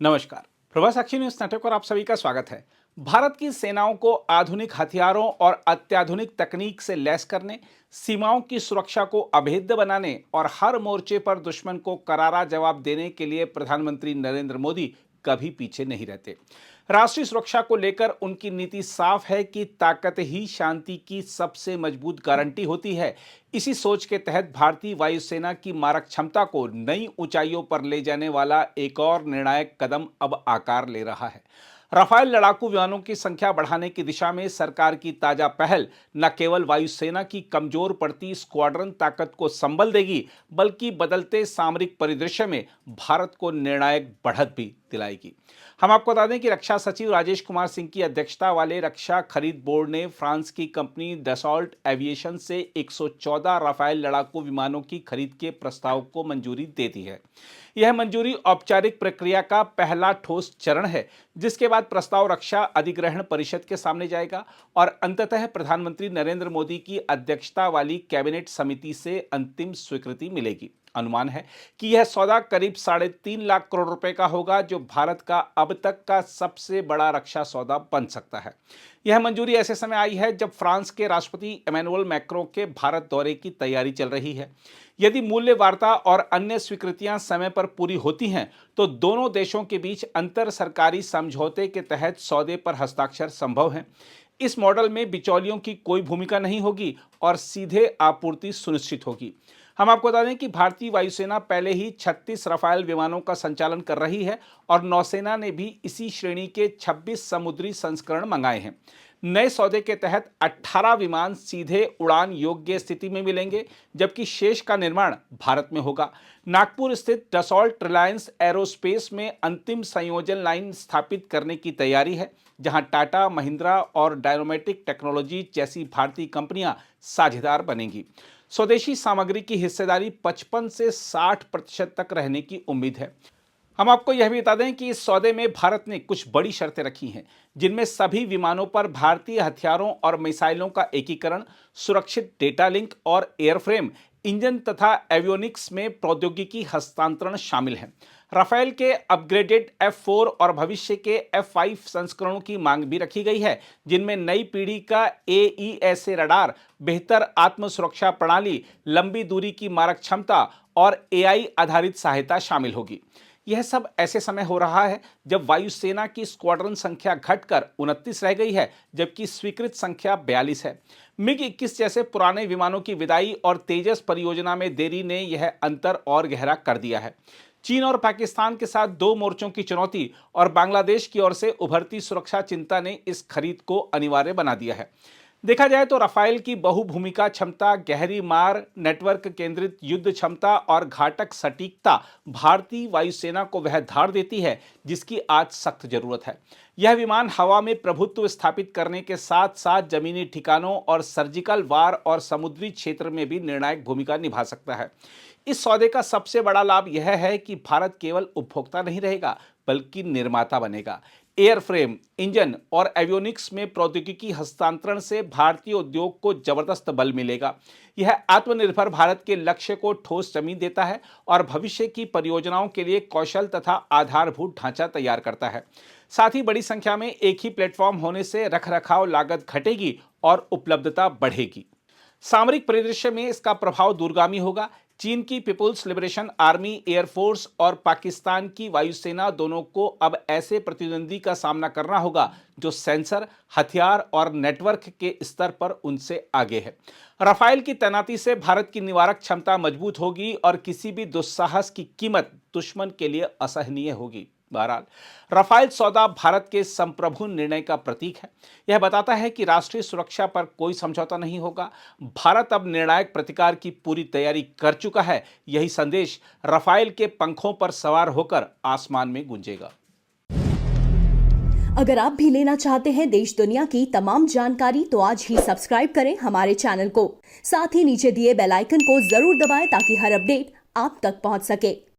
नमस्कार। प्रभा साक्षी news network पर आप सभी का स्वागत है। भारत की सेनाओं को आधुनिक हथियारों और अत्याधुनिक तकनीक से लैस करने, सीमाओं की सुरक्षा को अभेद्य बनाने और हर मोर्चे पर दुश्मन को करारा जवाब देने के लिए प्रधानमंत्री नरेंद्र मोदी कभी पीछे नहीं रहते। राष्ट्रीय सुरक्षा को लेकर उनकी नीति साफ है कि ताकत ही शांति की सबसे मजबूत गारंटी होती है। इसी सोच के तहत भारतीय वायुसेना की मारक क्षमता को नई ऊंचाइयों पर ले जाने वाला एक और निर्णायक कदम अब आकार ले रहा है। राफेल लड़ाकू विमानों की संख्या बढ़ाने की दिशा में सरकार की ताजा पहल न केवल वायुसेना की कमजोर पड़ती स्क्वाड्रन ताकत को संबल देगी, बल्कि बदलते सामरिक परिदृश्य में भारत को निर्णायक बढ़त भी दिलाएगी। हम आपको बता दें कि रक्षा सचिव राजेश कुमार सिंह की अध्यक्षता वाले रक्षा खरीद बोर्ड ने फ्रांस की कंपनी डसॉल्ट एविएशन से 114 राफेल लड़ाकू विमानों की खरीद के प्रस्ताव को मंजूरी दे दी है। यह मंजूरी औपचारिक प्रक्रिया का पहला ठोस चरण है, जिसके बाद प्रस्ताव रक्षा अधिग्रहण परिषद के सामने जाएगा और अंततः प्रधानमंत्री नरेंद्र मोदी की अध्यक्षता वाली कैबिनेट समिति से अंतिम स्वीकृति मिलेगी। अनुमान है कि यह सौदा करीब 3.5 लाख करोड़ रुपए का होगा, जो भारत का अब तक का सबसे बड़ा रक्षा सौदा बन सकता है। यह मंजूरी ऐसे समय आई है जब फ्रांस के राष्ट्रपति इमैनुअल मैक्रों के भारत दौरे की तैयारी चल रही है। यदि मूल्य वार्ता और अन्य स्वीकृतियां समय पर पूरी होती हैं, तो दोनों देशों के बीच अंतर सरकारी समझौते के तहत सौदे पर हस्ताक्षर संभव है। इस मॉडल में बिचौलियों की कोई भूमिका नहीं होगी और सीधे आपूर्ति सुनिश्चित होगी। हम आपको बता दें कि भारतीय वायुसेना पहले ही 36 राफेल विमानों का संचालन कर रही है और नौसेना ने भी इसी श्रेणी के 26 समुद्री संस्करण मंगाए हैं। नए सौदे के तहत 18 विमान सीधे उड़ान योग्य स्थिति में मिलेंगे, जबकि शेष का निर्माण भारत में होगा। नागपुर स्थित डसॉल्ट रिलायंस एरोस्पेस में अंतिम संयोजन लाइन स्थापित करने की तैयारी है, जहां टाटा, महिंद्रा और डायनोमेटिक टेक्नोलॉजी जैसी भारतीय कंपनियां साझेदार बनेंगी। स्वदेशी सामग्री की हिस्सेदारी 55 से 60% तक रहने की उम्मीद है। हम आपको यह भी बता दें कि इस सौदे में भारत ने कुछ बड़ी शर्तें रखी हैं, जिनमें सभी विमानों पर भारतीय हथियारों और मिसाइलों का एकीकरण, सुरक्षित डेटा लिंक और एयरफ्रेम, इंजन तथा एवियोनिक्स में प्रौद्योगिकी हस्तांतरण शामिल हैं। राफेल के अपग्रेडेड F4 और भविष्य के F5 संस्करणों की मांग भी रखी गई है, जिनमें नई पीढ़ी का AESA रडार, बेहतर आत्म सुरक्षा प्रणाली, लंबी दूरी की मारक क्षमता और AI आधारित सहायता शामिल होगी। यह सब ऐसे समय हो रहा है जब वायुसेना की स्क्वाड्रन संख्या घटकर 29 रह गई है, जबकि स्वीकृत संख्या 42 है। MiG-21 जैसे पुराने विमानों की विदाई और तेजस परियोजना में देरी ने यह अंतर और गहरा कर दिया है। चीन और पाकिस्तान के साथ दो मोर्चों की चुनौती और बांग्लादेश की ओर से उभरती सुरक्षा चिंता ने इस खरीद को अनिवार्य बना दिया है। देखा जाए तो राफेल की बहुभूमिका क्षमता, गहरी मार, नेटवर्क केंद्रित युद्ध क्षमता और घातक सटीकता भारतीय वायुसेना को वह धार देती है जिसकी आज सख्त जरूरत है। यह विमान हवा में प्रभुत्व स्थापित करने के साथ साथ जमीनी ठिकानों और सर्जिकल वार और समुद्री क्षेत्र में भी निर्णायक भूमिका निभा सकता है। इस सौदे का सबसे बड़ा लाभ यह है कि भारत केवल उपभोक्ता नहीं रहेगा, बल्कि निर्माता बनेगा। एयरफ्रेम, इंजन और एवियोनिक्स में प्रौद्योगिकी हस्तांतरण से भारतीय उद्योग को जबरदस्त बल मिलेगा। यह आत्मनिर्भर भारत के लक्ष्य को ठोस जमीन देता है और भविष्य की परियोजनाओं के लिए कौशल तथा आधारभूत ढांचा तैयार करता है। साथ ही बड़ी संख्या में एक ही प्लेटफॉर्म होने से रखरखाव लागत घटेगी और उपलब्धता बढ़ेगी। सामरिक परिदृश्य में इसका प्रभाव दूरगामी होगा। चीन की पीपुल्स लिबरेशन आर्मी, एयरफोर्स और पाकिस्तान की वायुसेना दोनों को अब ऐसे प्रतिद्वंदी का सामना करना होगा जो सेंसर, हथियार और नेटवर्क के स्तर पर उनसे आगे है। राफेल की तैनाती से भारत की निवारक क्षमता मजबूत होगी और किसी भी दुस्साहस की कीमत दुश्मन के लिए असहनीय होगी। बहरहाल, राफेल सौदा भारत के संप्रभु निर्णय का प्रतीक है। यह बताता है कि राष्ट्रीय सुरक्षा पर कोई समझौता नहीं होगा। भारत अब निर्णायक प्रतिकार की पूरी तैयारी कर चुका है। यही संदेश राफेल के पंखों पर सवार होकर आसमान में गूंजेगा। अगर आप भी लेना चाहते हैं देश दुनिया की तमाम जानकारी, तो आज ही सब्सक्राइब करें हमारे चैनल को। साथ ही नीचे दिए बेल आइकन को जरूर दबाएं ताकि हर अपडेट आप तक पहुंच सके।